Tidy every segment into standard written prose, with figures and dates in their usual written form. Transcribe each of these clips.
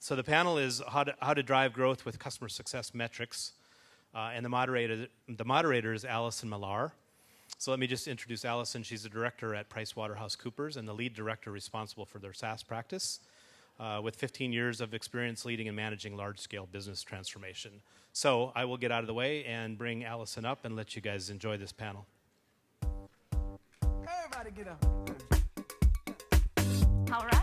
So the panel is how to drive growth with customer success metrics, and the moderator is Allison Millar. So let me just introduce Allison. She's a director at PricewaterhouseCoopers and the lead director responsible for their SaaS practice, with 15 years of experience leading and managing large-scale business transformation. So I will get out of the way and bring Allison up and let you guys enjoy this panel. Everybody get up. All right.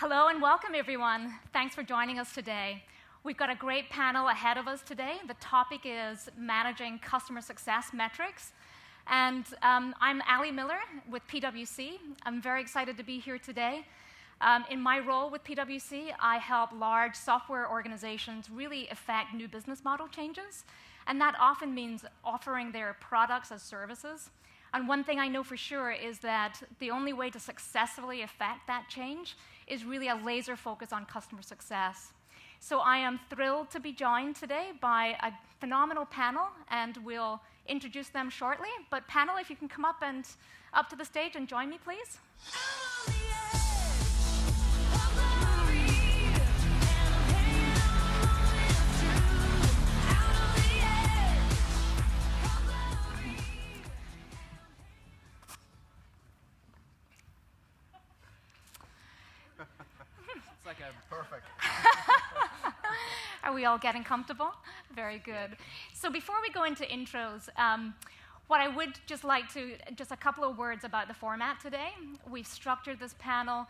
Hello and welcome, everyone. Thanks for joining us today. We've got a great panel ahead of us today. The topic is managing customer success metrics. And I'm Allie Miller with PwC. I'm very excited to be here today. In my role with PwC, I help large software organizations really effect new business model changes. And that often means offering their products as services. And one thing I know for sure is that the only way to successfully effect that change is really a laser focus on customer success. So I am thrilled to be joined today by a phenomenal panel, and we'll introduce them shortly. But panel, if you can come up to the stage and join me, please. Perfect. Are we all getting comfortable? Very good. So before we go into intros, what I would just like to, just a couple of words about the format today. We've structured this panel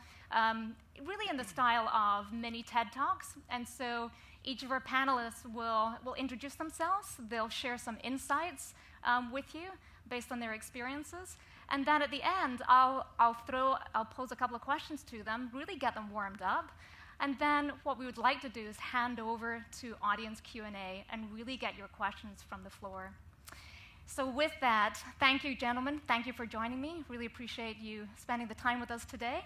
really in the style of mini TED Talks. And so each of our panelists will introduce themselves. They'll share some insights with you based on their experiences. And then at the end, I'll pose a couple of questions to them, really get them warmed up. And then what we would like to do is hand over to audience Q&A and really get your questions from the floor. So with that, thank you, gentlemen. Thank you for joining me. Really appreciate you spending the time with us today.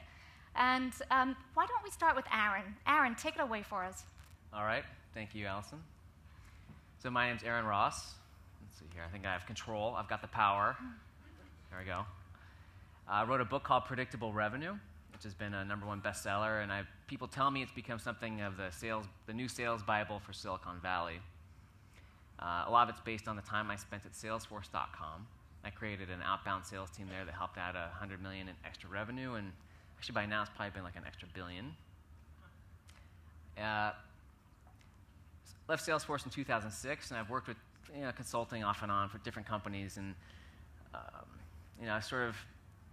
And why don't we start with Aaron? Aaron, take it away for us. All right. Thank you, Allison. So my name's Aaron Ross. Let's see here. I think I have control. I've got the power. There we go. I wrote a book called Predictable Revenue, which has been a #1 bestseller, and people tell me it's become something of the new sales Bible for Silicon Valley. A lot of it's based on the time I spent at Salesforce.com. I created an outbound sales team there that helped out $100 million in extra revenue, and actually by now it's probably been like an extra $1 billion. Left Salesforce in 2006, and I've worked with consulting off and on for different companies, and I sort of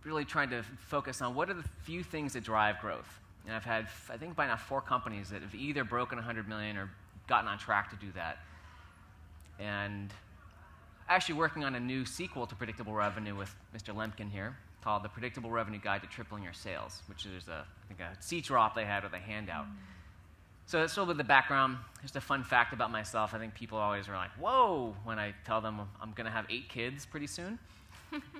really trying to focus on what are the few things that drive growth. And I've had, I think by now, 4 companies that have either broken $100 million or gotten on track to do that. And actually working on a new sequel to Predictable Revenue with Mr. Lemkin here called The Predictable Revenue Guide to Tripling Your Sales, which is I think a seat drop they had with a handout. So that's a little bit of the background. Just a fun fact about myself. I think people always are like, whoa, when I tell them I'm going to have 8 kids pretty soon.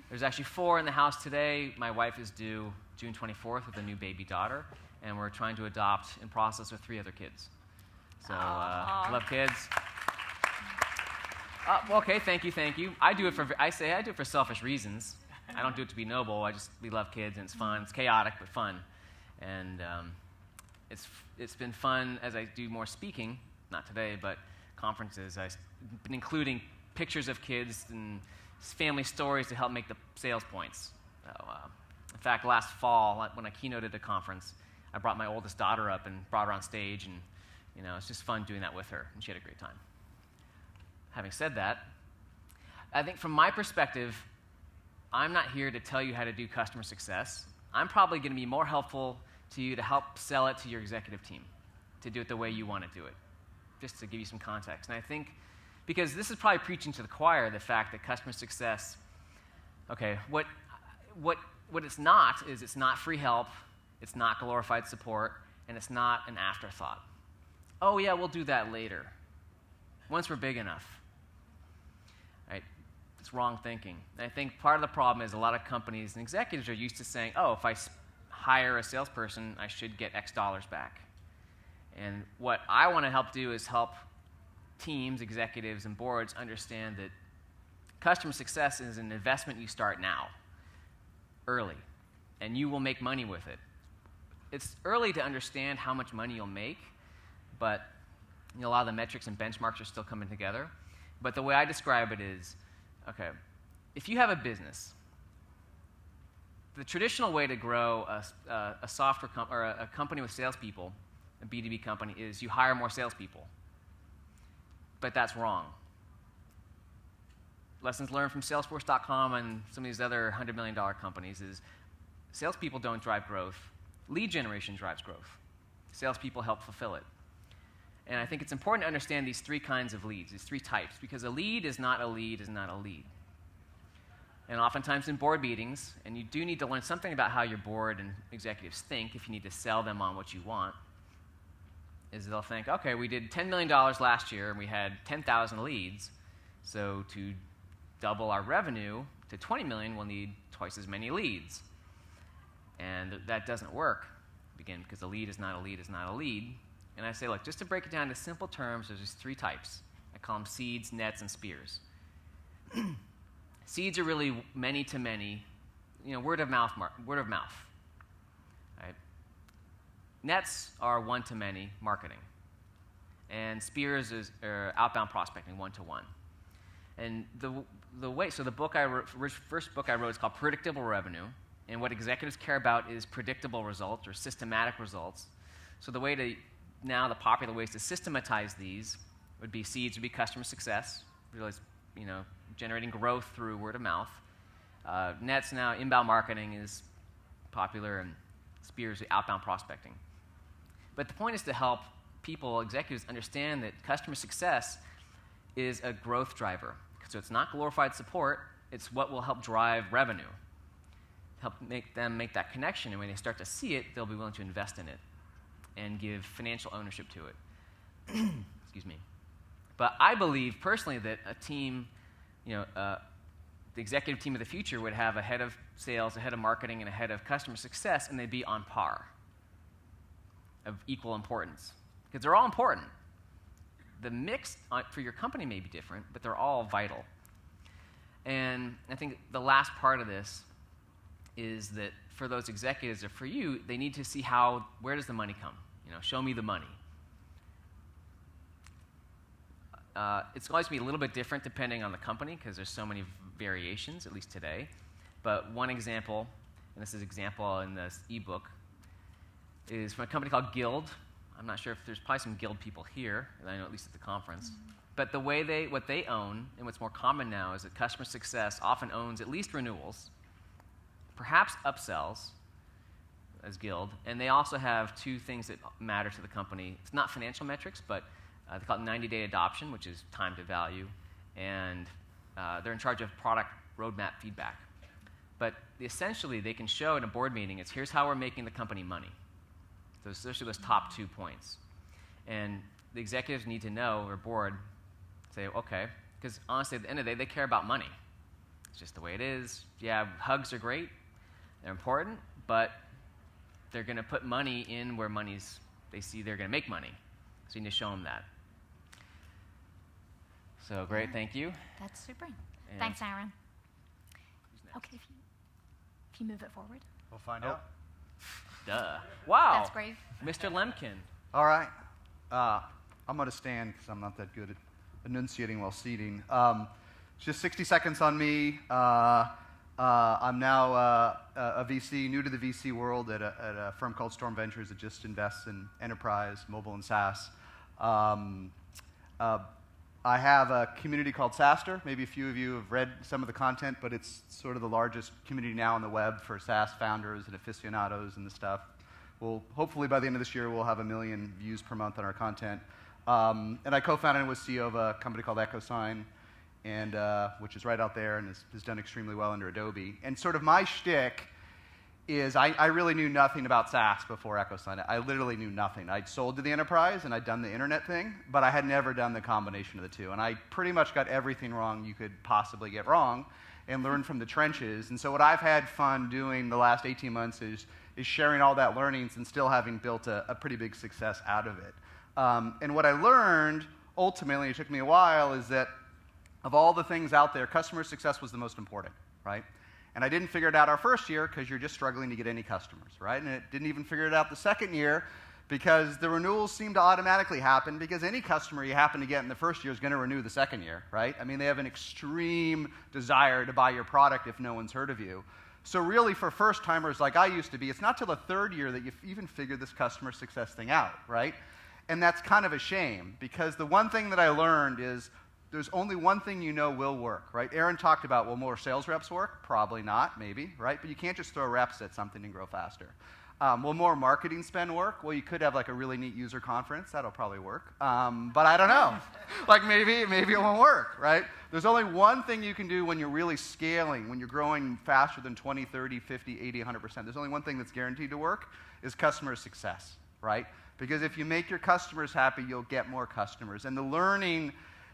There's actually 4 in the house today. My wife is due June 24th with a new baby daughter, and we're trying to adopt in process with 3 other kids. So, love kids. Okay, thank you. I do it for selfish reasons. I don't do it to be noble. We love kids, and it's fun. It's chaotic, but fun. And it's been fun as I do more speaking, not today, but conferences. I've been including pictures of kids and family stories to help make the sales points. In fact, last fall, when I keynoted a conference, I brought my oldest daughter up and brought her on stage, and it's just fun doing that with her, and she had a great time. Having said that, I think from my perspective, I'm not here to tell you how to do customer success. I'm probably going to be more helpful to you to help sell it to your executive team, to do it the way you want to do it, just to give you some context. And I think, because this is probably preaching to the choir, the fact that customer success, okay, what it's not is it's not free help, it's not glorified support, and it's not an afterthought. Oh yeah, we'll do that later, once we're big enough. Right? It's wrong thinking. And I think part of the problem is a lot of companies and executives are used to saying, oh, if I hire a salesperson, I should get X dollars back. And what I want to help do is help teams, executives, and boards understand that customer success is an investment you start now, early. and you will make money with it. It's early to understand how much money you'll make, but a lot of the metrics and benchmarks are still coming together. But the way I describe it is, okay, if you have a business, the traditional way to grow a software or a company with salespeople, a B2B company, is you hire more salespeople. But that's wrong. Lessons learned from Salesforce.com and some of these other $100 million companies is salespeople don't drive growth. Lead generation drives growth. Salespeople help fulfill it. And I think it's important to understand these three kinds of leads, these three types, because a lead is not a lead is not a lead. And oftentimes in board meetings, and you do need to learn something about how your board and executives think if you need to sell them on what you want, is they'll think, okay, we did $10 million last year and we had 10,000 leads, so to double our revenue to 20 million, we'll need twice as many leads. And that doesn't work, again, because a lead is not a lead is not a lead. And I say, look, just to break it down into simple terms, there's these three types. I call them seeds, nets, and spears. Seeds are really many-to-many, word of mouth. Right? Nets are one-to-many marketing. And spears are outbound prospecting, one-to-one. And the way, so the book I wrote, first book I wrote is called Predictable Revenue. And what executives care about is predictable results or systematic results. So the way to, now the popular ways to systematize these would be seeds would be customer success, realize, generating growth through word of mouth. Nets now, inbound marketing is popular, and spears are outbound prospecting. But the point is to help people, executives, understand that customer success is a growth driver. So it's not glorified support, it's what will help drive revenue. Help make them make that connection, and when they start to see it, they'll be willing to invest in it and give financial ownership to it. Excuse me. But I believe personally that a team, the executive team of the future would have a head of sales, a head of marketing, and a head of customer success, and they'd be on par of equal importance. Because they're all important. The mix for your company may be different, but they're all vital. And I think the last part of this is that for those executives or for you, they need to see where does the money come? Show me the money. It's always going to be a little bit different depending on the company because there's so many variations, at least today. But one example, and this is an example in this ebook, is from a company called Guild. I'm not sure if there's probably some Guild people here, I know at least at the conference. But the way what they own, and what's more common now, is that customer success often owns at least renewals, perhaps upsells as Guild, and they also have two things that matter to the company. It's not financial metrics, but they call it 90-day adoption, which is time to value, and they're in charge of product roadmap feedback. But essentially, they can show in a board meeting, here's how we're making the company money. So especially those top 2 points. And the executives need to know, or board, say, okay, because honestly, at the end of the day, they care about money. It's just the way it is. Yeah, hugs are great. They're important, but they're going to put money in where they see they're going to make money. So you need to show them that. So great, thank you. That's super. And Thanks, Aaron. Okay, if you move it forward. We'll find out. Duh. Wow. That's great. Mr. Lemkin. All right. I'm going to stand because I'm not that good at enunciating while seating. Just 60 seconds on me. I'm now a VC, new to the VC world at a firm called Storm Ventures that just invests in enterprise, mobile, and SaaS. I have a community called SaaSter. Maybe a few of you have read some of the content, but it's sort of the largest community now on the web for SaaS founders and aficionados and the stuff. Hopefully by the end of this year, we'll have 1 million views per month on our content. And I co-founded and was CEO of a company called EchoSign, and which is right out there and has done extremely well under Adobe. And sort of my shtick is I really knew nothing about SaaS before EchoSign. I literally knew nothing. I'd sold to the enterprise and I'd done the internet thing, but I had never done the combination of the two. And I pretty much got everything wrong you could possibly get wrong and learned from the trenches. And so what I've had fun doing the last 18 months is sharing all that learnings and still having built a pretty big success out of it. And what I learned, ultimately, it took me a while, is that of all the things out there, customer success was the most important, right? And I didn't figure it out our first year because you're just struggling to get any customers, right? And it didn't even figure it out the second year because the renewals seem to automatically happen because any customer you happen to get in the first year is going to renew the second year, right? I mean, they have an extreme desire to buy your product if no one's heard of you. So really, for first-timers like I used to be, it's not till the third year that you even figure this customer success thing out, right? And that's kind of a shame because the one thing that I learned is there's only one thing you know will work, right? Aaron talked about, will more sales reps work? Probably not, maybe, right? But you can't just throw reps at something and grow faster. Will more marketing spend work? Well, you could have like a really neat user conference. That'll probably work. But I don't know. Like maybe it won't work, right? There's only one thing you can do when you're really scaling, when you're growing faster than 20, 30, 50, 80, 100%. There's only one thing that's guaranteed to work is customer success, right? Because if you make your customers happy, you'll get more customers. And the learning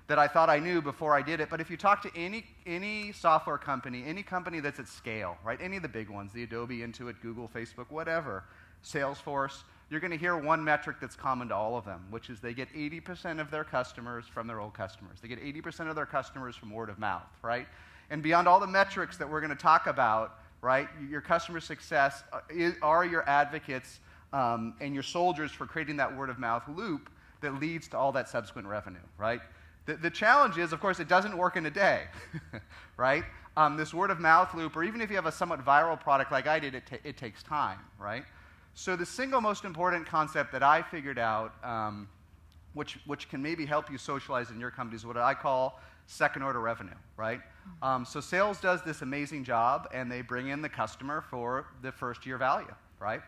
that I thought I knew before I did it, but if you talk to any software company, any company that's at scale, right, any of the big ones, the Adobe, Intuit, Google, Facebook, whatever, Salesforce, you're going to hear one metric that's common to all of them, which is they get 80% of their customers from their old customers. They get 80% of their customers from word of mouth, right? And beyond all the metrics that we're going to talk about, right, your customer success are your advocates and your soldiers for creating that word of mouth loop that leads to all that subsequent revenue, right? The challenge is, of course, it doesn't work in a day, right? This word of mouth loop, or even if you have a somewhat viral product like I did, it takes time, right? So the single most important concept that I figured out, which can maybe help you socialize in your company, is what I call second order revenue, right? So sales does this amazing job, and they bring in the customer for the first year value, right?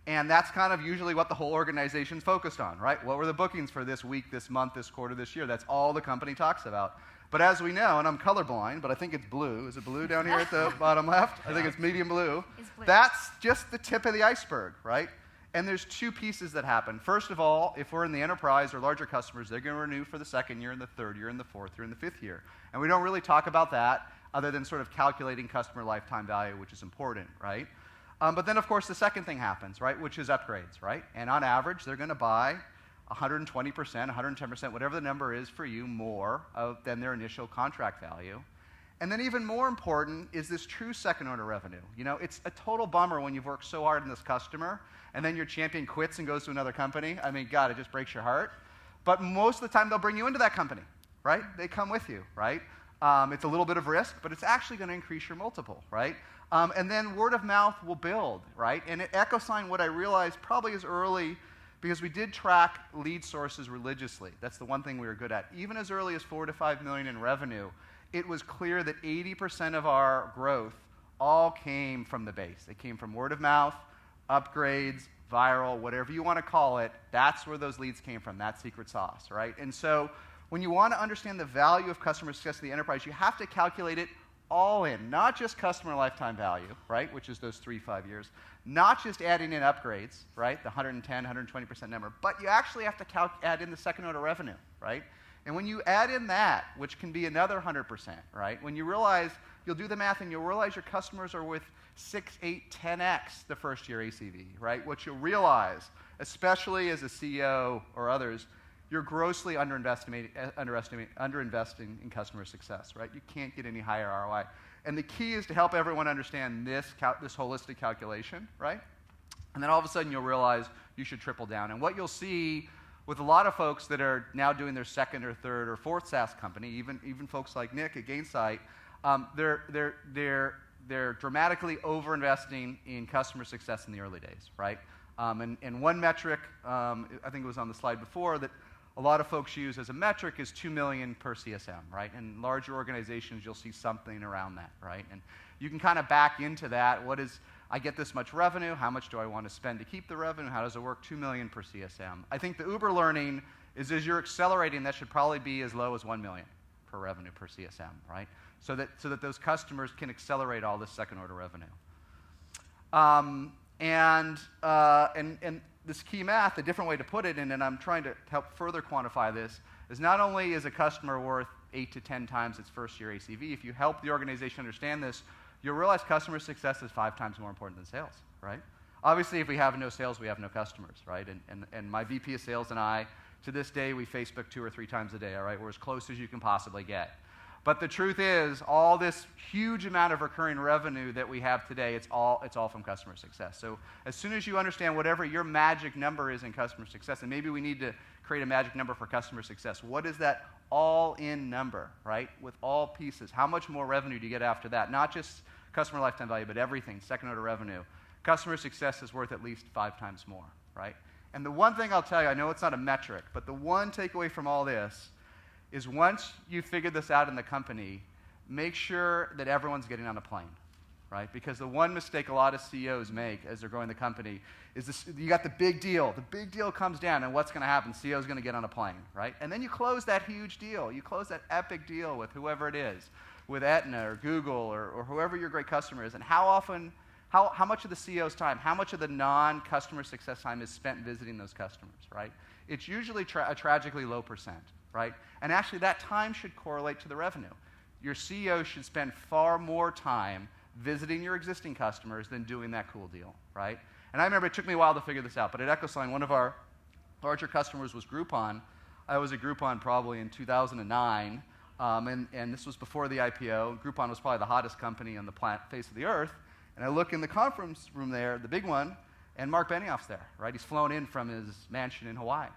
And that's kind of usually what the whole organization's focused on, right? What were the bookings for this week, this month, this quarter, this year? That's all the company talks about. But as we know, and I'm colorblind, but I think it's blue. Is it blue down here at the bottom left? I think it's medium blue. It's blue. That's just the tip of the iceberg, right? And there's two pieces that happen. First of all, if we're in the enterprise or larger customers, they're going to renew for the second year and the third year and the fourth year and the fifth year. And we don't really talk about that other than sort of calculating customer lifetime value, which is important, right? But then, of course, the second thing happens, right, which is upgrades, right? And on average, they're going to buy 120%, 110%, whatever the number is for you, more than their initial contract value. And then even more important is this true second-order revenue. You know, it's a total bummer when you've worked so hard on this customer, and then your champion quits and goes to another company. I mean, God, it just breaks your heart. But most of the time, they'll bring you into that company, right? They come with you, right? It's a little bit of risk, but it's actually going to increase your multiple, right? And then word of mouth will build, right? And at EchoSign, what I realized probably as early, because we did track lead sources religiously. That's the one thing we were good at. Even as early as 4 to 5 million in revenue, it was clear that 80% of our growth all came from the base. It came from word of mouth, upgrades, viral, whatever you want to call it. That's where those leads came from, that secret sauce, right? And so when you want to understand the value of customer success in the enterprise, you have to calculate it all in, not just customer lifetime value, right, which is those 3-5 years, not just adding in upgrades, right, the 110, 120% number, but you actually have to add in the second order revenue, right? And when you add in that, which can be another 100%, right, when you realize, you'll do the math and you'll realize your customers are with 6, 8, 10x the first year ACV, right? What you'll realize, especially as a CEO or others, you're grossly underinvesting in customer success, right? You can't get any higher ROI. And the key is to help everyone understand this holistic calculation, right? And then all of a sudden you'll realize you should triple down. And what you'll see with a lot of folks that are now doing their second or third or fourth SaaS company, even folks like Nick at Gainsight, they're dramatically over-investing in customer success in the early days, right? And one metric, I think it was on the slide before, that a lot of folks use as a metric is 2 million per CSM, right? And larger organizations, you'll see something around that, right? And you can kind of back into that. I get this much revenue. How much do I want to spend to keep the revenue? How does it work? 2 million per CSM. I think the uber learning is as you're accelerating, that should probably be as low as 1 million per revenue per CSM, right? So that those customers can accelerate all this second order revenue. And this key math, a different way to put it, and I'm trying to help further quantify this, is not only is a customer worth 8 to 10 times its first year ACV, if you help the organization understand this, you'll realize customer success is 5 times more important than sales, right? Obviously, if we have no sales, we have no customers, right? And my VP of sales and I, to this day, we Facebook 2 or 3 times a day, all right? We're as close as you can possibly get. But the truth is, all this huge amount of recurring revenue that we have today, it's all from customer success. So as soon as you understand whatever your magic number is in customer success, and maybe we need to create a magic number for customer success, what is that all-in number, right? With all pieces, how much more revenue do you get after that? Not just customer lifetime value, but everything, second-order revenue. Customer success is worth at least 5 times more, right? And the one thing I'll tell you, I know it's not a metric, but the one takeaway from all this is once you figure this out in the company, make sure that everyone's getting on a plane, right? Because the one mistake a lot of CEOs make as they're growing the company is this, you got the big deal. The big deal comes down, and what's going to happen? CEO's going to get on a plane, right? And then you close that huge deal. You close that epic deal with whoever it is, with Aetna or Google or whoever your great customer is. And how much of the CEO's time, how much of the non-customer success time is spent visiting those customers, right? It's usually a tragically low percent, right? And actually, that time should correlate to the revenue. Your CEO should spend far more time visiting your existing customers than doing that cool deal, right? And I remember it took me a while to figure this out, but at EchoSign, one of our larger customers was Groupon. I was at Groupon probably in 2009, and this was before the IPO. Groupon was probably the hottest company on the face of the earth. And I look in the conference room there, the big one, and Mark Benioff's there, right? He's flown in from his mansion in Hawaii.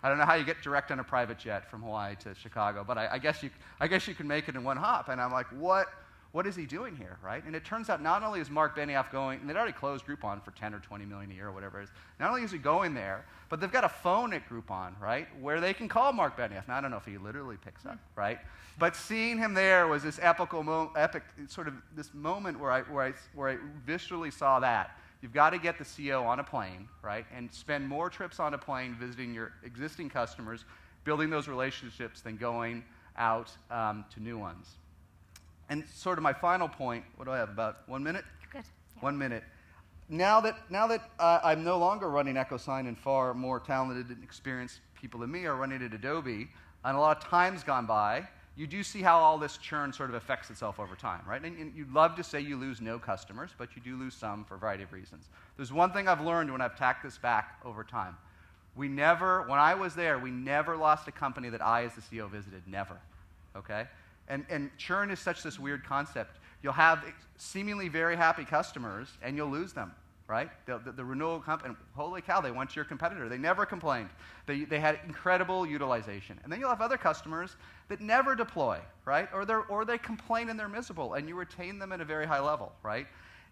I don't know how you get direct on a private jet from Hawaii to Chicago, but I guess you can make it in one hop. And I'm like, what is he doing here, right? And it turns out not only is Mark Benioff going, and they'd already closed Groupon for 10 or 20 million a year or whatever it is, not only is he going there, but they've got a phone at Groupon, right, where they can call Mark Benioff. Now, I don't know if he literally picks up, right? But seeing him there was this epic sort of this moment where I viscerally saw that. You've got to get the CEO on a plane, right, and spend more trips on a plane visiting your existing customers, building those relationships than going out to new ones. And sort of my final point, what do I have, about 1 minute? Good. Yeah. 1 minute. Now that I'm no longer running EchoSign and far more talented and experienced people than me are running at Adobe, and a lot of time's gone by, you do see how all this churn sort of affects itself over time, right? And you'd love to say you lose no customers, but you do lose some for a variety of reasons. There's one thing I've learned when I've tacked this back over time. When I was there, we never lost a company that I, as the CEO, visited. Never, okay? And churn is such this weird concept. You'll have seemingly very happy customers, and you'll lose them, right? The renewal company, holy cow, they went to your competitor. They never complained. They had incredible utilization. And then you'll have other customers that never deploy, right? Or they complain and they're miserable, and you retain them at a very high level, right?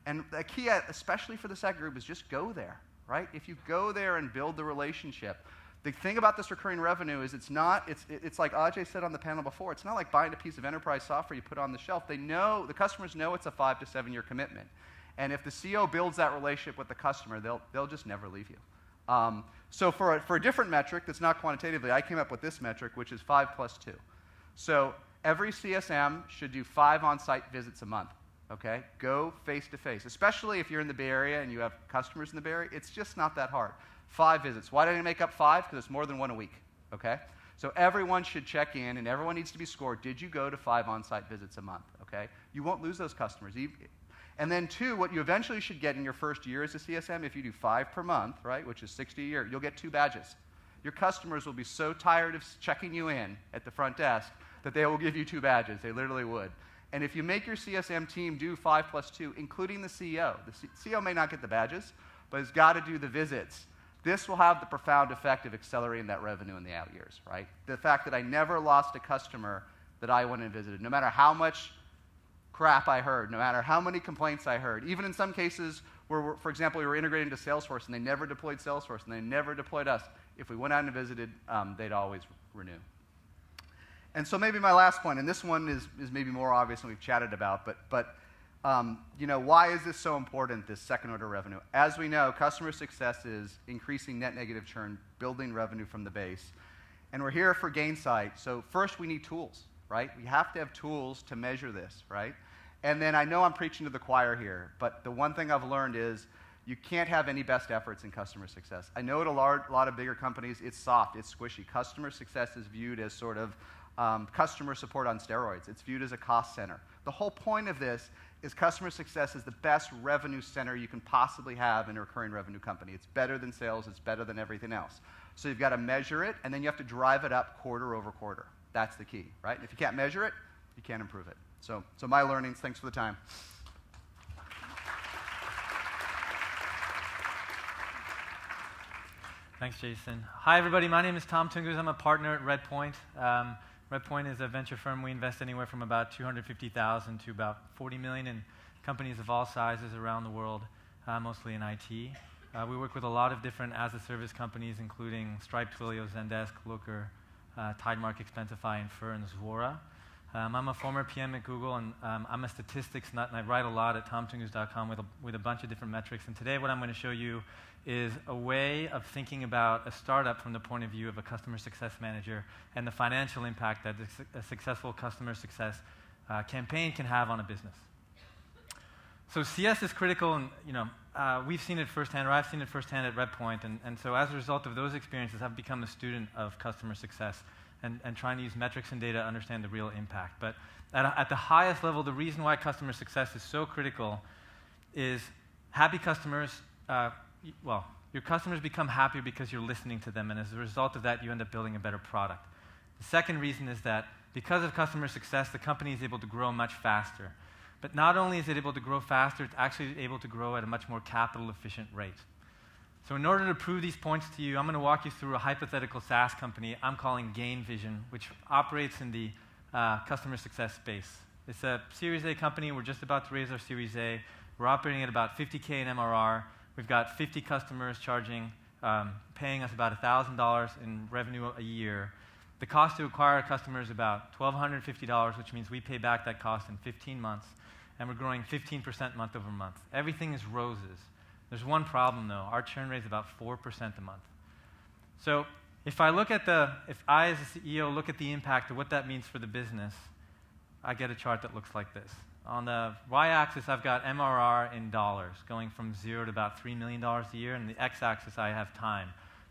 And the key, especially for the second group, is just go there, right? If you go there and build the relationship. The thing about this recurring revenue is it's like Ajay said on the panel before, it's not like buying a piece of enterprise software you put on the shelf. The customers know it's a 5 to 7 year commitment. And if the CEO builds that relationship with the customer, they'll just never leave you. So for a different metric that's not quantitatively, I came up with this metric, which is 5 plus 2. So every CSM should do 5 on-site visits a month. Okay? Go face-to-face, especially if you're in the Bay Area and you have customers in the Bay Area. It's just not that hard. 5 visits. Why did I make up 5? Because it's more than 1 a week, okay? So everyone should check in, and everyone needs to be scored. Did you go to 5 on-site visits a month, okay? You won't lose those customers. And then 2, what you eventually should get in your first year as a CSM, if you do 5 per month, right, which is 60 a year, you'll get 2 badges. Your customers will be so tired of checking you in at the front desk that they will give you 2 badges. They literally would. And if you make your CSM team do 5 plus 2, including the CEO may not get the badges, but has got to do the visits. This will have the profound effect of accelerating that revenue in the out years, right? The fact that I never lost a customer that I went and visited, no matter how much crap I heard, no matter how many complaints I heard, even in some cases where, for example, we were integrating to Salesforce and they never deployed Salesforce and they never deployed us, if we went out and visited, they'd always renew. And so maybe my last point, and this one is maybe more obvious than we've chatted about, but why is this so important, this second-order revenue? As we know, customer success is increasing net negative churn, building revenue from the base. And we're here for Gainsight. So first, we need tools, right? We have to have tools to measure this, right? And then I know I'm preaching to the choir here, but the one thing I've learned is you can't have any best efforts in customer success. I know at a lot of bigger companies, it's soft, it's squishy. Customer success is viewed as sort of customer support on steroids. It's viewed as a cost center. The whole point of this is customer success is the best revenue center you can possibly have in a recurring revenue company. It's better than sales. It's better than everything else. So you've got to measure it, and then you have to drive it up quarter over quarter. That's the key, right? And if you can't measure it, You can't improve it. So my learnings, thanks for the time. Thanks, Jason. Hi, everybody. My name is Tunguz. I'm a partner at Redpoint. Redpoint is a venture firm. We invest anywhere from about $250,000 to about $40 million in companies of all sizes around the world, mostly in IT. We work with a lot of different as-a-service companies, including Stripe, Twilio, Zendesk, Looker, Tidemark, Expensify, Infer, and Zuora. I'm a former PM at Google, and I'm a statistics nut, and I write a lot at tomtungus.com with a bunch of different metrics. And today what I'm going to show you is a way of thinking about a startup from the point of view of a customer success manager and the financial impact that a successful customer success campaign can have on a business. So CS is critical, and we've seen it firsthand, or I've seen it firsthand at Redpoint, and so as a result of those experiences, I've become a student of customer success and trying to use metrics and data to understand the real impact. But at the highest level, the reason why customer success is so critical is happy customers, your customers become happier because you're listening to them, and as a result of that, you end up building a better product. The second reason is that because of customer success, the company is able to grow much faster. But not only is it able to grow faster, it's actually able to grow at a much more capital-efficient rate. So in order to prove these points to you, I'm going to walk you through a hypothetical SaaS company I'm calling Gainvision, which operates in the customer success space. It's a Series A company. We're just about to raise our Series A. We're operating at about $50K in MRR. We've got 50 customers paying us about $1,000 in revenue a year. The cost to acquire a customer is about $1,250, which means we pay back that cost in 15 months, and we're growing 15% month over month. Everything is roses. There's one problem, though. Our churn rate is about 4% a month. So if I, as a CEO, look at the impact of what that means for the business, I get a chart that looks like this. On the y-axis, I've got MRR in dollars, going from 0 to about $3 million a year, and the x-axis, I have time.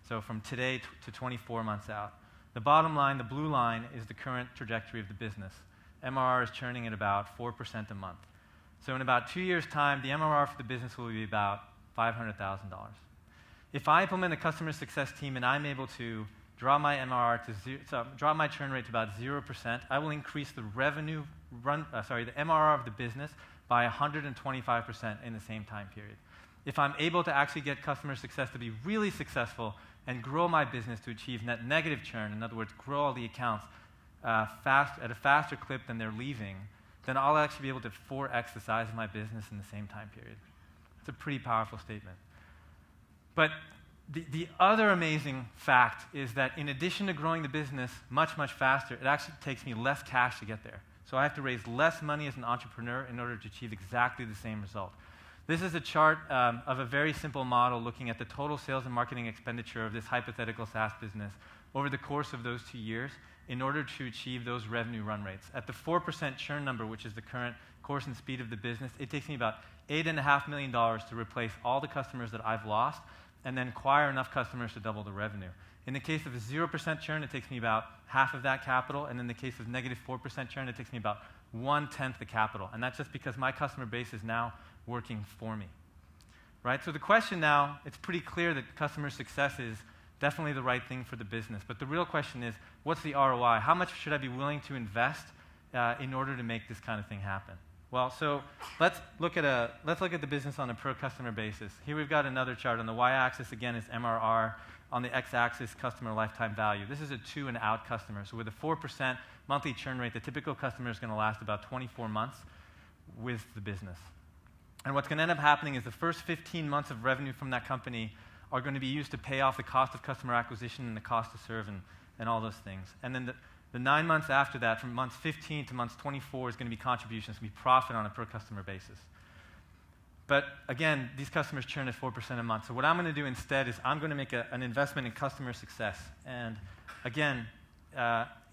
So from today to 24 months out. The bottom line, the blue line, is the current trajectory of the business. MRR is churning at about 4% a month. So in about 2 years' time, the MRR for the business will be about $500,000. If I implement a customer success team and I'm able to draw my draw my churn rate to about 0%, I will increase the the MRR of the business by 125% in the same time period. If I'm able to actually get customer success to be really successful and grow my business to achieve net negative churn, in other words, grow all the accounts at a faster clip than they're leaving, then I'll actually be able to 4x the size of my business in the same time period. It's a pretty powerful statement. But the other amazing fact is that in addition to growing the business much, much faster, it actually takes me less cash to get there. So I have to raise less money as an entrepreneur in order to achieve exactly the same result. This is a chart of a very simple model looking at the total sales and marketing expenditure of this hypothetical SaaS business over the course of those 2 years in order to achieve those revenue run rates. At the 4% churn number, which is the current course and speed of the business, it takes me about $8.5 million to replace all the customers that I've lost and then acquire enough customers to double the revenue. In the case of a 0% churn, it takes me about half of that capital, and in the case of negative 4% churn, it takes me about 1/10 the capital. And that's just because my customer base is now working for me. Right? So the question now, it's pretty clear that customer success is definitely the right thing for the business. But the real question is, what's the ROI? How much should I be willing to invest in order to make this kind of thing happen? Well, so let's look at the business on a per customer basis. Here we've got another chart. On the y-axis, again, is MRR. On the x-axis, customer lifetime value. This is a to and out customer. So with a 4% monthly churn rate, the typical customer is going to last about 24 months with the business. And what's going to end up happening is the first 15 months of revenue from that company are going to be used to pay off the cost of customer acquisition and the cost to serve and all those things. And then the 9 months after that, from months 15 to months 24, is going to be contributions, it's going to be profit on a per customer basis. But again, these customers churn at 4% a month. So what I'm going to do instead is I'm going to make an investment in customer success. And again,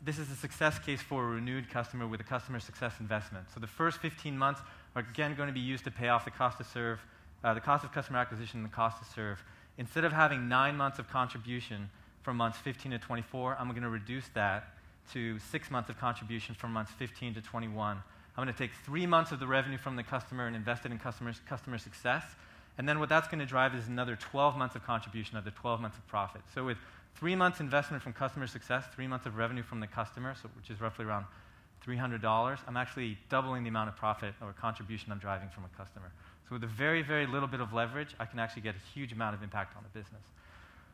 this is a success case for a renewed customer with a customer success investment. So the first 15 months are again going to be used to pay off the cost to serve, the cost of customer acquisition and the cost to serve. Instead of having 9 months of contribution from months 15 to 24, I'm going to reduce that to 6 months of contribution from months 15 to 21. I'm going to take 3 months of the revenue from the customer and invest it in customer success. And then what that's going to drive is another 12 months of contribution, another 12 months of profit. So with 3 months investment from customer success, 3 months of revenue from the customer, which is roughly around $300, I'm actually doubling the amount of profit or contribution I'm driving from a customer. So with a very, very little bit of leverage, I can actually get a huge amount of impact on the business.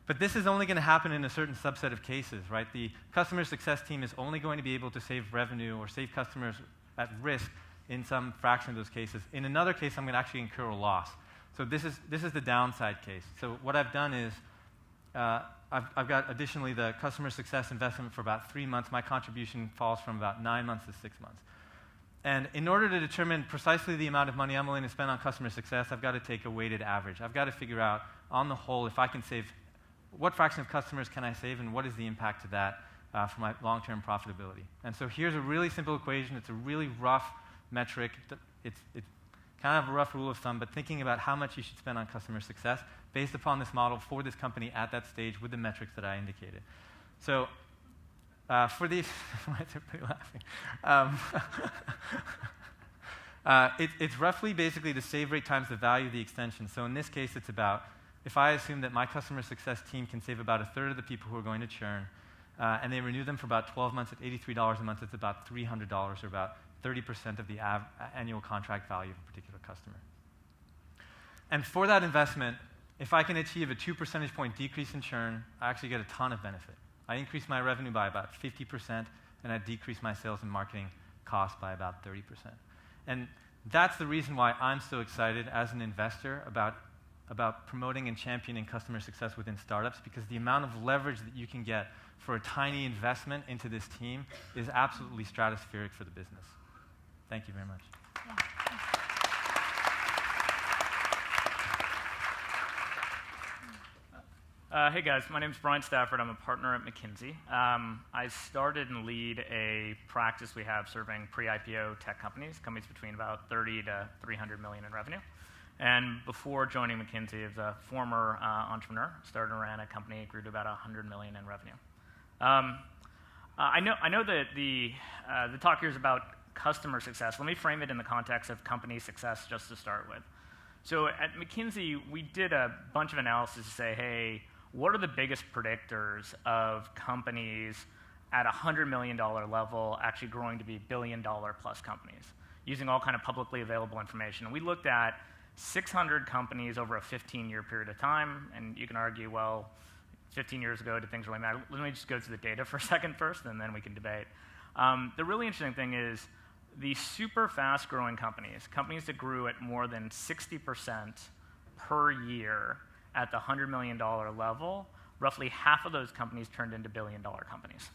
But this is only going to happen in a certain subset of cases, right? The customer success team is only going to be able to save revenue or save customers at risk in some fraction of those cases. In another case, I'm going to actually incur a loss. So this is the downside case. So what I've done is I've got additionally the customer success investment for about 3 months. My contribution falls from about 9 months to 6 months. And in order to determine precisely the amount of money I'm willing to spend on customer success, I've got to take a weighted average. I've got to figure out, on the whole, if I can save, what fraction of customers can I save, and what is the impact of that for my long-term profitability. And so here's a really simple equation. It's a really rough metric. It's kind of a rough rule of thumb, but thinking about how much you should spend on customer success based upon this model for this company at that stage with the metrics that I indicated. So for these, why is everybody laughing? It's roughly basically the save rate times the value of the extension. So in this case, it's about, if I assume that my customer success team can save about a third of the people who are going to churn, and they renew them for about 12 months at $83 a month, it's about $300, or about 30% of the annual contract value of a particular customer. And for that investment, if I can achieve a 2 percentage point decrease in churn, I actually get a ton of benefit. I increase my revenue by about 50%, and I decrease my sales and marketing costs by about 30%. And that's the reason why I'm so excited as an investor about promoting and championing customer success within startups, because the amount of leverage that you can get for a tiny investment into this team is absolutely stratospheric for the business. Thank you very much. Hey guys, my name is Brian Stafford. I'm a partner at McKinsey. I started and lead a practice we have serving pre-IPO tech companies between about 30 to 300 million in revenue. And before joining McKinsey, as a former entrepreneur, started and ran a company, grew to about 100 million in revenue. I know that the talk here is about customer success. Let me frame it in the context of company success just to start with. So at McKinsey, we did a bunch of analysis to say, hey, what are the biggest predictors of companies at $100 million level actually growing to be billion-dollar-plus companies, using all kind of publicly available information. And we looked at 600 companies over a 15-year period of time, and you can argue, well, 15 years ago, did things really matter? Let me just go to the data for a second first, and then we can debate. The really interesting thing is the super fast-growing companies that grew at more than 60% per year at the $100 million level, roughly half of those companies turned into billion-dollar companies.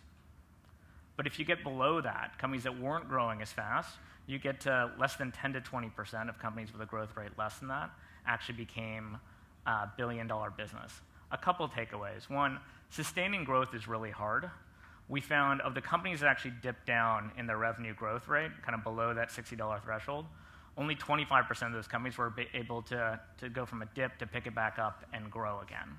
But if you get below that, companies that weren't growing as fast, you get to less than 10 to 20% of companies with a growth rate less than that actually became a billion-dollar business. A couple of takeaways. One, sustaining growth is really hard. We found of the companies that actually dipped down in their revenue growth rate, kind of below that $60 threshold, only 25% of those companies were able to go from a dip to pick it back up and grow again.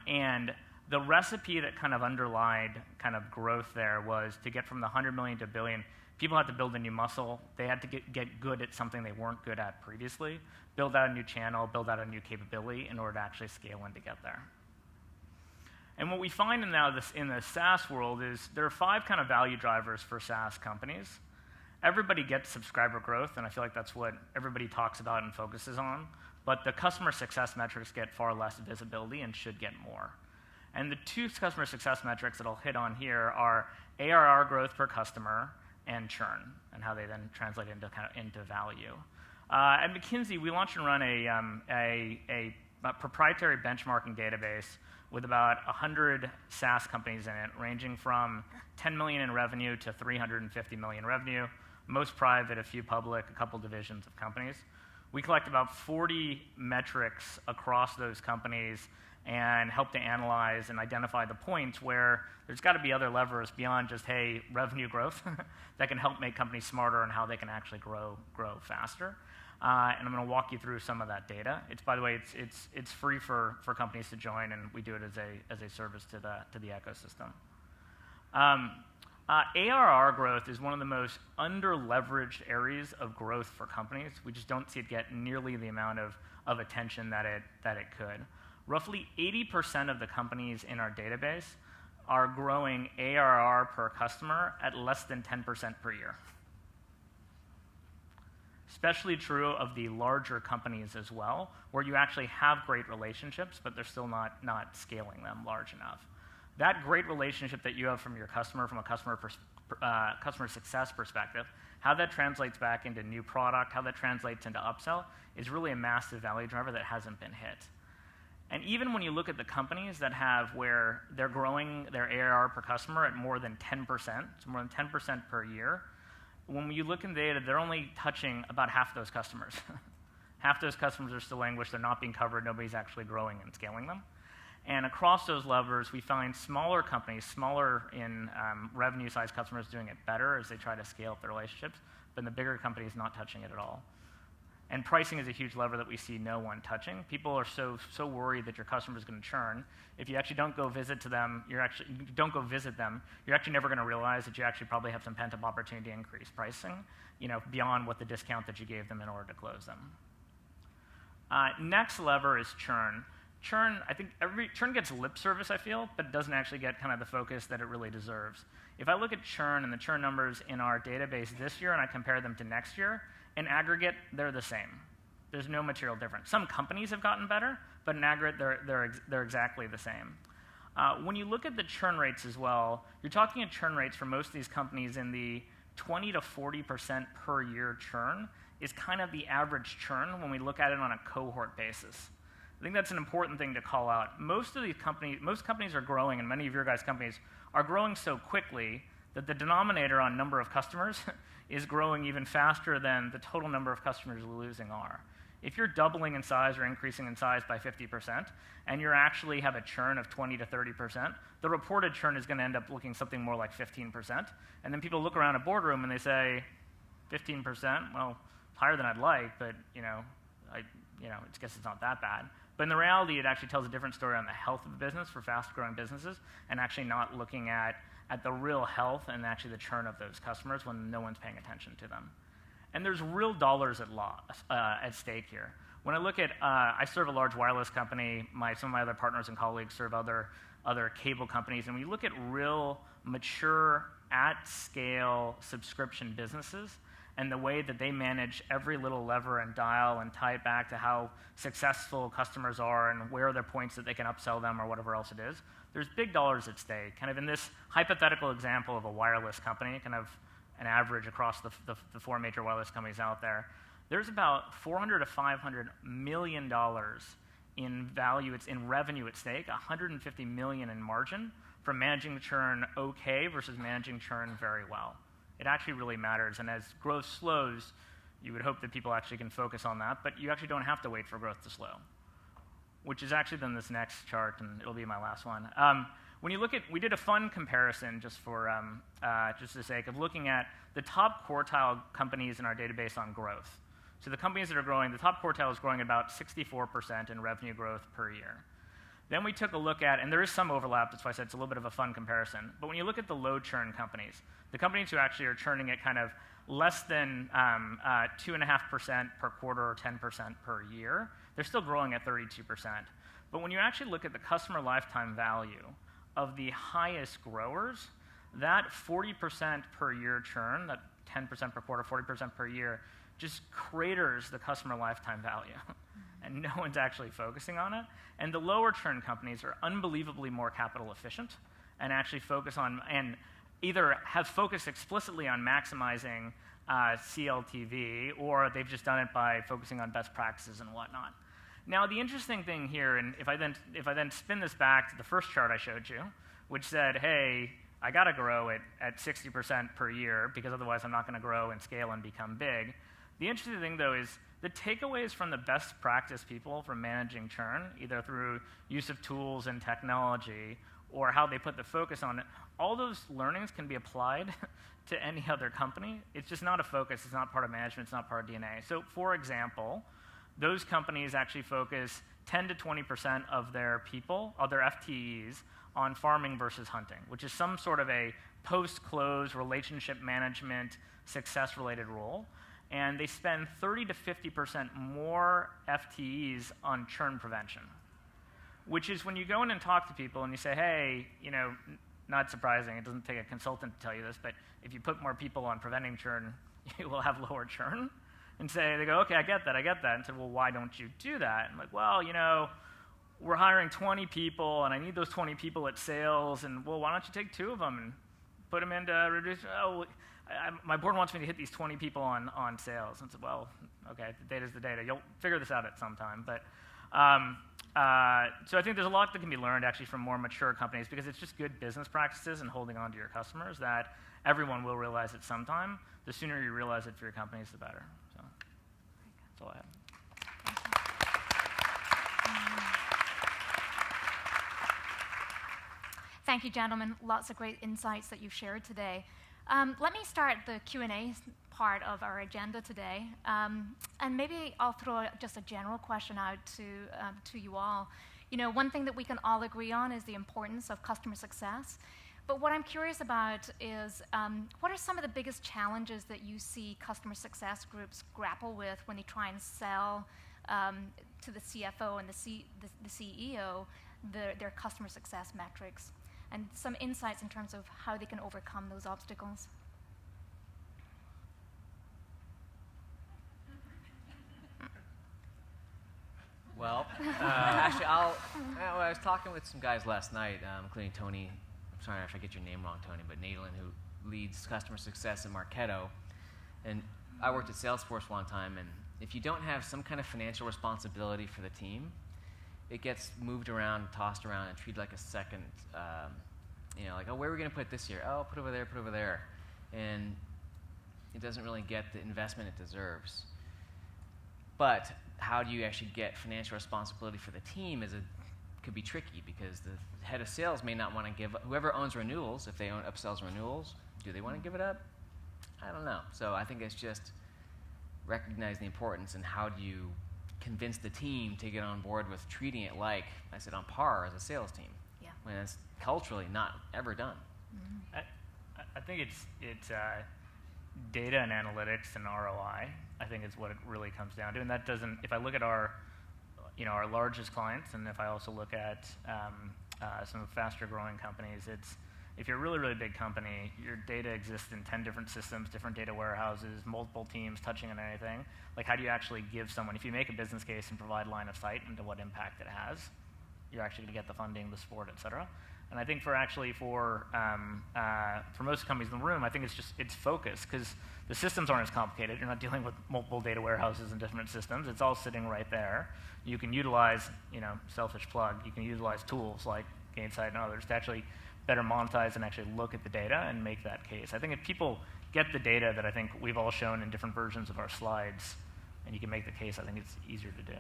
And the recipe that kind of underlied kind of growth there was to get from the 100 million to billion, people had to build a new muscle. They had to get good at something they weren't good at previously, build out a new channel, build out a new capability in order to actually scale and to get there. And what we find in the SaaS world is there are 5 kind of value drivers for SaaS companies. Everybody gets subscriber growth, and I feel like that's what everybody talks about and focuses on. But the customer success metrics get far less visibility and should get more. And the 2 customer success metrics that I'll hit on here are ARR growth per customer and churn, and how they then translate into value. At McKinsey, we launched and run a proprietary benchmarking database with about 100 SaaS companies in it, ranging from 10 million in revenue to 350 million revenue, most private, a few public, a couple divisions of companies. We collect about 40 metrics across those companies and help to analyze and identify the points where there's got to be other levers beyond just, hey, revenue growth that can help make companies smarter and how they can actually grow faster. And I'm going to walk you through some of that data. By the way, it's free for companies to join, and we do it as a service to the ecosystem. ARR growth is one of the most under-leveraged areas of growth for companies. We just don't see it get nearly the amount of attention that it could. Roughly 80% of the companies in our database are growing ARR per customer at less than 10% per year. Especially true of the larger companies as well, where you actually have great relationships, but they're still not scaling them large enough. That great relationship that you have from your customer, from a customer success perspective, how that translates back into new product, how that translates into upsell, is really a massive value driver that hasn't been hit. And even when you look at the companies that have where they're growing their ARR per customer at more than 10%, so more than 10% per year, when you look in data, they're only touching about half those customers. Half those customers are still languished, they're not being covered, nobody's actually growing and scaling them. And across those levers, we find smaller companies, smaller in revenue size customers doing it better as they try to scale up their relationships, but the bigger companies not touching it at all. And pricing is a huge lever that we see no one touching. People are so worried that your customer is going to churn. If you actually don't go visit them, you're actually never going to realize that you actually probably have some pent-up opportunity to increase pricing, beyond what the discount that you gave them in order to close them. Next lever is churn. Churn, I think churn gets lip service, I feel, but it doesn't actually get kind of the focus that it really deserves. If I look at churn and the churn numbers in our database this year and I compare them to next year, in aggregate, they're the same. There's no material difference. Some companies have gotten better, but in aggregate, they're exactly the same. When you look at the churn rates as well, you're talking at churn rates for most of these companies in the 20 to 40% per year churn is kind of the average churn when we look at it on a cohort basis. I think that's an important thing to call out. Most companies are growing, and many of your guys' companies are growing so quickly that the denominator on number of customers is growing even faster than the total number of customers we're losing are. If you're doubling in size or increasing in size by 50%, and you actually have a churn of 20 to 30%, the reported churn is going to end up looking something more like 15%. And then people look around a boardroom and they say, 15%, well, it's higher than I'd like, but I guess it's not that bad. But in the reality, it actually tells a different story on the health of the business for fast-growing businesses, and actually not looking at the real health and actually the churn of those customers when no one's paying attention to them. And there's real dollars at stake here. When I look at, I serve a large wireless company, some of my other partners and colleagues serve other cable companies, and when you look at real, mature, at-scale subscription businesses, and the way that they manage every little lever and dial and tie it back to how successful customers are and where are their points that they can upsell them or whatever else it is, there's big dollars at stake. Kind of in this hypothetical example of a wireless company, kind of an average across the four major wireless companies out there, there's about $400 to $500 million in value, it's in revenue at stake, $150 million in margin from managing the churn okay versus managing churn very well. It actually really matters, and as growth slows, you would hope that people actually can focus on that, but you actually don't have to wait for growth to slow, which is actually then this next chart, and it'll be my last one. When you look at, we did a fun comparison just for the sake of looking at the top quartile companies in our database on growth. So the companies that are growing, the top quartile is growing about 64% in revenue growth per year. Then we took a look at, and there is some overlap, that's why I said it's a little bit of a fun comparison, but when you look at the low churn companies, the companies who actually are churning at kind of less than 2.5% per quarter or 10% per year, they're still growing at 32%. But when you actually look at the customer lifetime value of the highest growers, that 40% per year churn, that 10% per quarter, 40% per year, just craters the customer lifetime value. And no one's actually focusing on it. And the lower churn companies are unbelievably more capital efficient and actually focus on, and either have focused explicitly on maximizing CLTV, or they've just done it by focusing on best practices and whatnot. Now, the interesting thing here, and if I then spin this back to the first chart I showed you, which said, hey, I got to grow at 60% per year because otherwise I'm not going to grow and scale and become big. The interesting thing, though, is the takeaways from the best practice people from managing churn, either through use of tools and technology or how they put the focus on it, all those learnings can be applied to any other company. It's just not a focus. It's not part of management. It's not part of DNA. So, for example, those companies actually focus 10 to 20% of their people, of their FTEs, on farming versus hunting, which is some sort of a post-close relationship management success-related role. And they spend 30 to 50% more FTEs on churn prevention, which is when you go in and talk to people and you say, hey, not surprising. It doesn't take a consultant to tell you this, but if you put more people on preventing churn, you will have lower churn. And they go, okay, I get that. And said, well, why don't you do that? And I'm like, well, we're hiring 20 people, and I need those 20 people at sales, and well, why don't you take 2 of them and put them into reduce? Oh, my board wants me to hit these 20 people on sales. And said, well, okay, the data's the data. You'll figure this out at some time. But so I think there's a lot that can be learned actually from more mature companies, because it's just good business practices and holding on to your customers that everyone will realize at some time. The sooner you realize it for your companies, the better. So that's all I have. Thank you, gentlemen. Lots of great insights that you've shared today. Let me start the Q&A part of our agenda today. And maybe I'll throw just a general question out to you all. One thing that we can all agree on is the importance of customer success. But what I'm curious about is, what are some of the biggest challenges that you see customer success groups grapple with when they try and sell to the CFO and the CEO their customer success metrics? And some insights in terms of how they can overcome those obstacles. Well, actually, I was talking with some guys last night, including Tony. I'm sorry if I get your name wrong, Tony, but Nadalin, who leads customer success at Marketo. And I worked at Salesforce one time, and if you don't have some kind of financial responsibility for the team, it gets moved around, tossed around, and treated like a second, like, oh, where are we going to put this year? Oh, put over there. And it doesn't really get the investment it deserves. But how do you actually get financial responsibility for the team could be tricky, because the head of sales may not want to give up. Whoever owns renewals, if they own upsells and renewals, do they want to give it up? I don't know. So I think it's just recognizing the importance, and how do you convince the team to get on board with treating it like, I said, on par as a sales team, when it's culturally not ever done. Mm-hmm. I think it's data and analytics and ROI, I think is what it really comes down to. And that doesn't, if I look at our largest clients, and if I also look at some faster growing companies, if you're a really, really big company, your data exists in 10 different systems, different data warehouses, multiple teams touching on anything. Like, how do you actually give someone, if you make a business case and provide line of sight into what impact it has, you're actually going to get the funding, the support, et cetera. And I think for most companies in the room, I think it's focus, because the systems aren't as complicated. You're not dealing with multiple data warehouses and different systems. It's all sitting right there. You can utilize, selfish plug, you can utilize tools like Gainsight and others to actually better monetize and actually look at the data and make that case. I think if people get the data that I think we've all shown in different versions of our slides, and you can make the case, I think it's easier to do.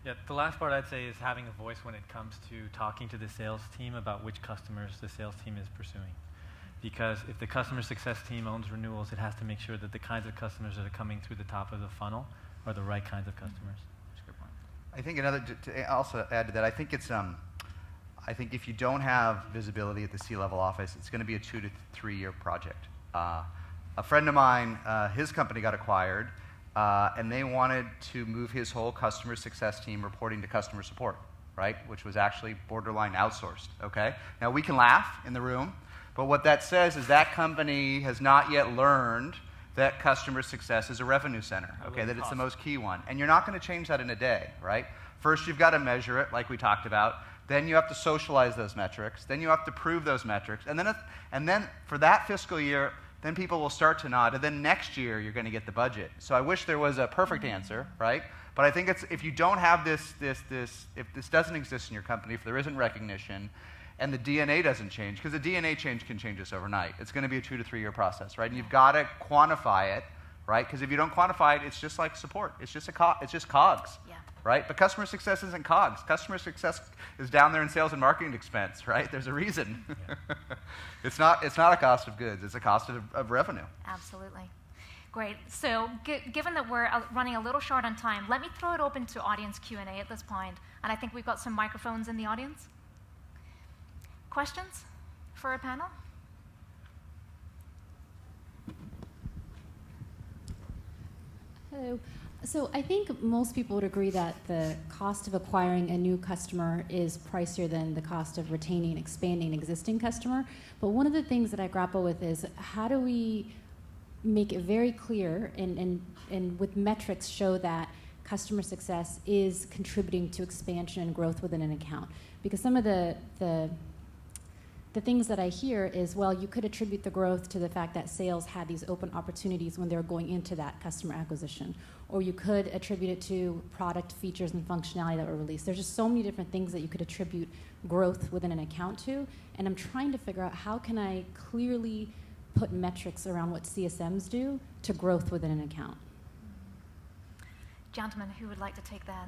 Yeah, the last part I'd say is having a voice when it comes to talking to the sales team about which customers the sales team is pursuing. Because if the customer success team owns renewals, it has to make sure that the kinds of customers that are coming through the top of the funnel are the right kinds of customers. That's a good point. I think to also add to that, I think if you don't have visibility at the C-level office, it's going to be a 2 to 3 year project. A friend of mine, his company got acquired, and they wanted to move his whole customer success team reporting to customer support, right? Which was actually borderline outsourced, okay? Now, we can laugh in the room, but what that says is that company has not yet learned that customer success is a revenue center, okay? That it's the most key one. And you're not going to change that in a day, right? First, you've got to measure it, like we talked about. Then you have to socialize those metrics. Then you have to prove those metrics. And then for that fiscal year, then people will start to nod, and then next year you're going to get the budget. So I wish there was a perfect answer, right? But I think if you don't have if this doesn't exist in your company, if there isn't recognition, and the DNA doesn't change, because the DNA change can change this overnight. It's going to be a 2 to 3 year process, right? And you've got to quantify it, right? Because if you don't quantify it, it's just like support. It's just COGS, right? But customer success isn't COGS. Customer success is down there in sales and marketing expense, right? There's a reason. It's not a cost of goods. It's a cost of revenue. Absolutely. Great. So given that we're running a little short on time, let me throw it open to audience Q&A at this point. And I think we've got some microphones in the audience. Questions for our panel? Hello. So I think most people would agree that the cost of acquiring a new customer is pricier than the cost of retaining and expanding an existing customer. But one of the things that I grapple with is how do we make it very clear and with metrics show that customer success is contributing to expansion and growth within an account? Because some of the things that I hear is, well, you could attribute the growth to the fact that sales had these open opportunities when they were going into that customer acquisition. Or you could attribute it to product features and functionality that were released. There's just so many different things that you could attribute growth within an account to. And I'm trying to figure out how can I clearly put metrics around what CSMs do to growth within an account. Gentlemen, who would like to take that?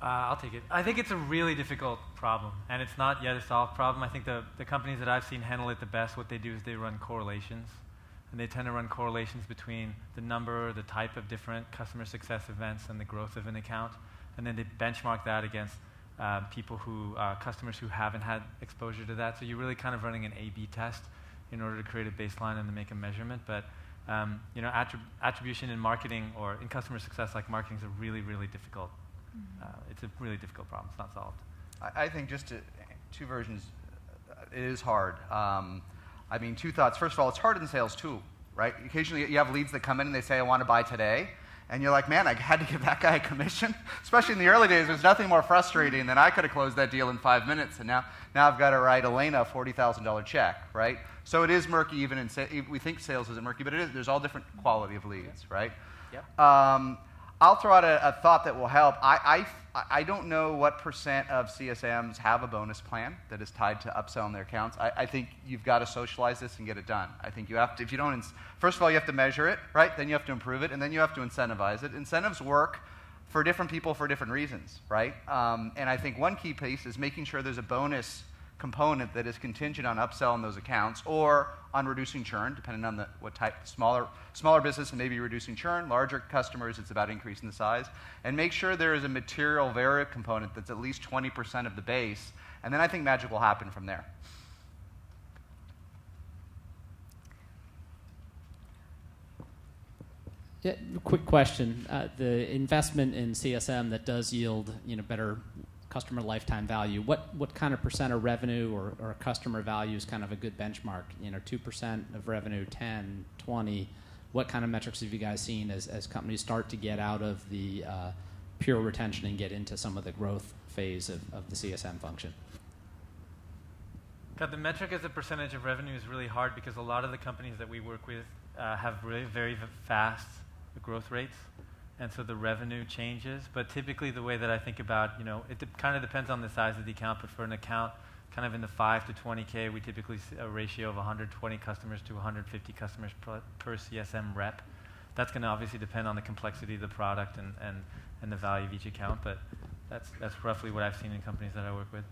I'll take it. I think it's a really difficult problem, and it's not yet a solved problem. I think the companies that I've seen handle it the best, what they do is they run correlations. And they tend to run correlations between the number, the type of different customer success events and the growth of an account. And then they benchmark that against customers who haven't had exposure to that. So you're really kind of running an A/B test in order to create a baseline and to make a measurement. But attribution in marketing or in customer success like marketing is a really, really difficult. It's a really difficult problem. It's not solved. I think two versions, it is hard. I mean, two thoughts. First of all, it's hard in sales too, right? Occasionally you have leads that come in and they say, I want to buy today. And you're like, man, I had to give that guy a commission. Especially in the early days, there's nothing more frustrating than I could have closed that deal in 5 minutes. And now I've got to write Elena a $40,000 check, right? So it is murky even in we think sales isn't murky, but it is. There's all different quality of leads, right? Yep. I'll throw out a thought that will help. I don't know what % of CSMs have a bonus plan that is tied to upselling their accounts. I think you've got to socialize this and get it done. I think you have to, if you don't, first of all, you have to measure it, right? Then you have to improve it, and then you have to incentivize it. Incentives work for different people for different reasons, right? And I think one key piece is making sure there's a bonus component that is contingent on upselling those accounts or on reducing churn, depending on what type. Smaller business and maybe reducing churn. Larger customers, it's about increasing the size. And make sure there is a material variable component that's at least 20% of the base, and then I think magic will happen from there. Yeah, quick question. The investment in CSM that does yield better customer lifetime value, what kind of % of revenue or customer value is kind of a good benchmark? 2% of revenue, 10, 20. What kind of metrics have you guys seen as companies start to get out of the pure retention and get into some of the growth phase of the CSM function? God, the metric as a percentage of revenue is really hard because a lot of the companies that we work with have really very fast growth rates. And so the revenue changes. But typically the way that I think about, it kind of depends on the size of the account, but for an account kind of in the 5 to 20K, we typically see a ratio of 120 customers to 150 customers per CSM rep. That's going to obviously depend on the complexity of the product and the value of each account, but that's roughly what I've seen in companies that I work with.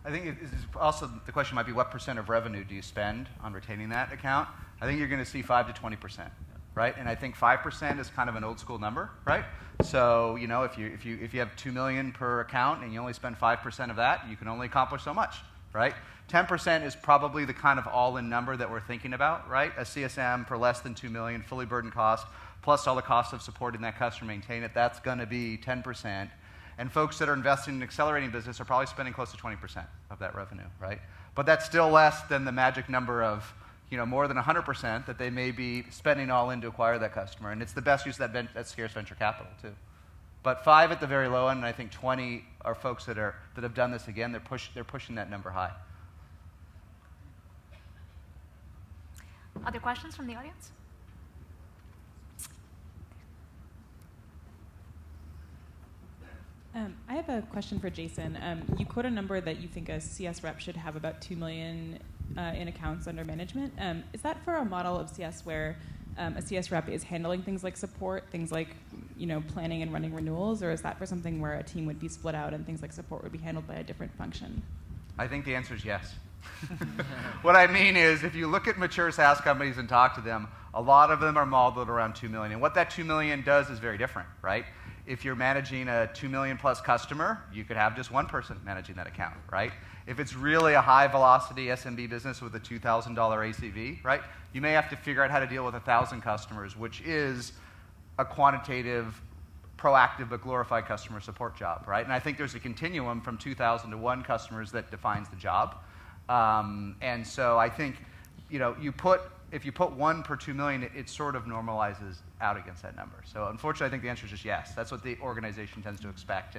I think also the question might be what % of revenue do you spend on retaining that account? I think you're going to see 5 to 20%. Right, and I think 5% is kind of an old school number, right? So if you have $2 million per account and you only spend 5% of that, you can only accomplish so much, right? 10% is probably the kind of all-in number that we're thinking about, right? A CSM for less than $2 million, fully burdened cost, plus all the cost of supporting that customer, maintain it. That's going to be 10%. And folks that are investing in accelerating business are probably spending close to 20% of that revenue, right? But that's still less than the magic number of more than 100% that they may be spending all in to acquire that customer. And it's the best use of that scarce venture capital, too. But 5 at the very low end, and I think 20 are folks that have done this again. They're pushing that number high. Other questions from the audience? I have a question for Jason. You quote a number that you think a CS rep should have about 2 million in accounts under management. Is that for a model of CS where a CS rep is handling things like support, things like planning and running renewals, or is that for something where a team would be split out and things like support would be handled by a different function? I think the answer is yes. What I mean is, if you look at mature SaaS companies and talk to them, a lot of them are modeled around 2 million. And what that 2 million does is very different, right? If you're managing a 2 million plus customer, you could have just one person managing that account, right? If it's really a high velocity SMB business with a $2,000 ACV, right? You may have to figure out how to deal with 1,000 customers, which is a quantitative, proactive but glorified customer support job, right? And I think there's a continuum from 2,000 to 1 customers that defines the job. And so I think, if you put 1 per 2 million, it sort of normalizes out against that number. So unfortunately, I think the answer is just yes. That's what the organization tends to expect.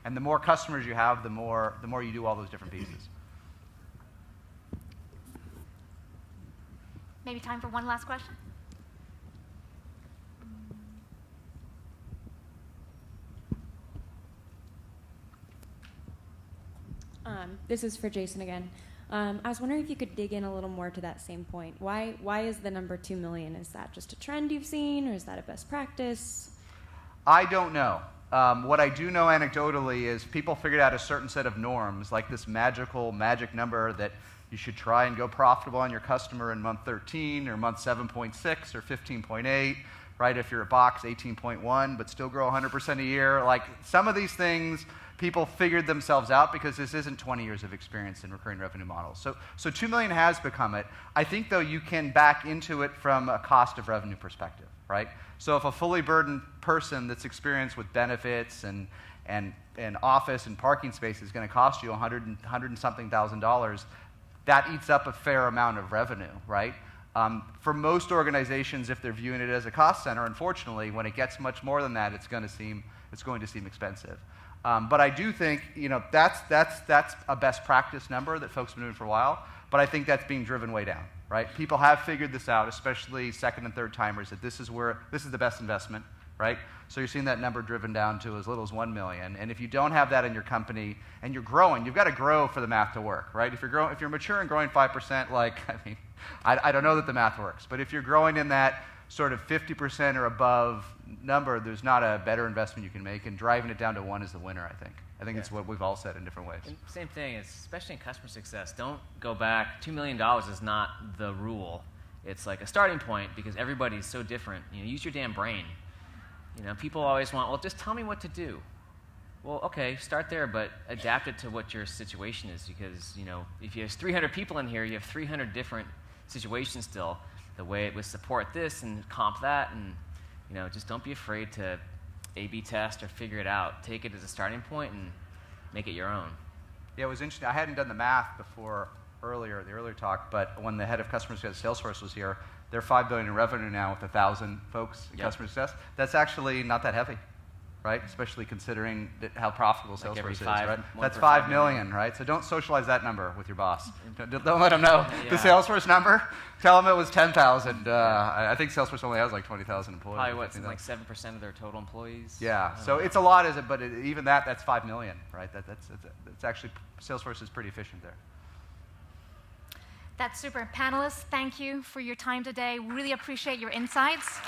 And the more customers you have, the more you do all those different pieces. Maybe time for one last question? This is for Jason again. I was wondering if you could dig in a little more to that same point. Why is the number 2 million? Is that just a trend you've seen, or is that a best practice? I don't know. What I do know anecdotally is people figured out a certain set of norms, like this magic number that you should try and go profitable on your customer in month 13 or month 7.6 or 15.8, right? If you're a box, 18.1, but still grow 100% a year. Like some of these things, people figured themselves out because this isn't 20 years of experience in recurring revenue models. So 2 million has become it. I think, though, you can back into it from a cost of revenue perspective, right? So if a fully burdened person that's experienced with benefits and office and parking space is going to cost you $100 and something thousand, that eats up a fair amount of revenue, right? For most organizations, if they're viewing it as a cost center, unfortunately, when it gets much more than that, it's going to seem expensive. But I do think that's a best practice number that folks have been doing for a while. But I think that's being driven way down, right? People have figured this out, especially second and third timers, that this is the best investment, right? So you're seeing that number driven down to as little as 1 million. And if you don't have that in your company and you're growing, you've got to grow for the math to work, right? If you're mature and growing 5%, I don't know that the math works. But if you're growing in that sort of 50% or above number, there's not a better investment you can make, and driving it down to 1 is the winner, I think. I think it's what we've all said in different ways. And same thing, especially in customer success. Don't go back. $2 million is not the rule. It's like a starting point because everybody's so different. Use your damn brain. People always want, well, just tell me what to do. Well, okay, start there, but adapt it to what your situation is because, if you have 300 people in here, you have 300 different situations still. The way it would support this and comp that, and just don't be afraid to A/B test or figure it out. Take it as a starting point and make it your own. Yeah, it was interesting. I hadn't done the math before the earlier talk, but when the head of customer success Salesforce was here, they're $5 billion in revenue now with 1,000 folks in customer success. That's actually not that heavy, right? Especially considering how profitable Salesforce is, right? That's $5 million, right? So don't socialize that number with your boss. Don't let them know the Salesforce number. Tell them it was 10,000. I think Salesforce only has like 20,000 employees. Probably like 7% of their total employees. Yeah, so it's a lot, but even that's $5 million, right? That's actually, Salesforce is pretty efficient there. That's super. Panelists, thank you for your time today. Really appreciate your insights.